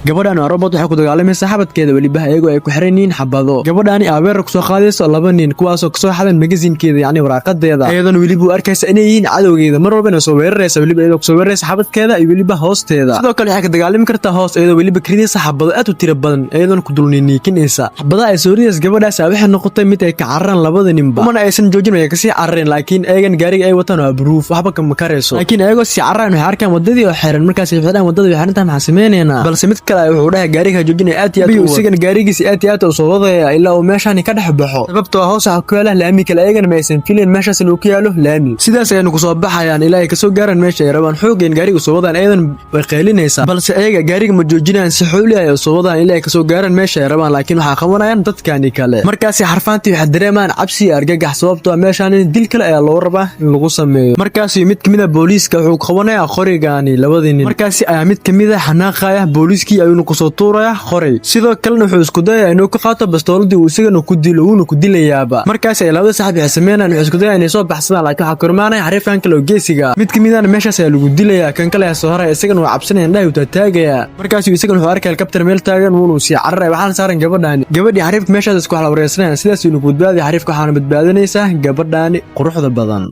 gabadhan robot waxay ku dagaalamaysaa xabadkeeda waliba ayagoo ay ku xiranyihiin xabado gabadhani abeer ku soo qaadayso laba nin kuwaas oo kasoo xadan magaziinkeeda yani waraaqadeeda ayadan waliba u arkaysa inay yihiin cadowgeeda mar walba soo weeraraysa waliba ayadoo soo weeraraysa xabadkeeda iyo waliba hoosteeda sidoo kale waxay ka dagaalami kartaa hoos ayadoo waliba kridaysa xabado aad u tiro badan ayadan ku dulniinaysa xabadaha ay sooriyas gabadhaas waxay noqotay mid ay ka cararaan labada ninba mana aysan joojin way ka sii carareen laakiin ayagan gaariga ay wataan waa proof waxba kama karayso laakiin ayagoo sii cararaan waxay arkaan wadadii oo xiran markaas ay xidhaan wadada waxay inta maxaa sameeynayna balse mid kale wuxuu dhahay gaariga joojinay aad iyo aad isagan gaarigiisa aad iyo aad u soo wadaya ilaa uu meeshaan ka dhex baxo sababtoo hoos waxa ku yaala laami kale ayagan ma aysan fileen meeshaas inuu ku yaalo laami sidaas aynu ku soo baxayaan ilaa ay ka soo gaaraan meesha ay rabaan xoogeen gaariga soo wadaan ayadan way qeylinaysaa balse ayaga gaariga ma joojinayaan si xooli ay soo wadaan ilaa ay ka soo gaaraan meesha ay rabaan laakiin waxa qabanayaan dadkani kale markaas xarfaantii waxa dareemaan cabsi argagax sababtoo meeshaan dil kale ayaa loo rabaa in lagu sameeyo markaas mid kamid ah booliiska wuxuu qabanayaa qorigaani labadii nin markaas ayaa mid kamid ah xanaaqaya booliiskii ayuu ku soo tuuraya qoray sidoo kale wuxuu isku dayaa inuu ka qaato bastooladii uu isagana ku dilo uu ku dilayaaba markaas ay labada saaxiib ay sameeyaan wuxuu isku dayaa inay soo baxsadaan laakiin waxa kormaanay xariifan kale oo geesiga mid kamid ah meeshaas ayaa lagu dilayaa kan kale soo haray isagana waa cabsanaya indhaha uu taagaya markaas isagana wuxuu arkay helicopter meel taagan uu si carray waxaan saaran gabadhii xariifka meeshaas isku xal wareysanayn sidaas inuu badbaadiyo xariifka waxaana badbaadinaysaa gabadhaani quruxda badan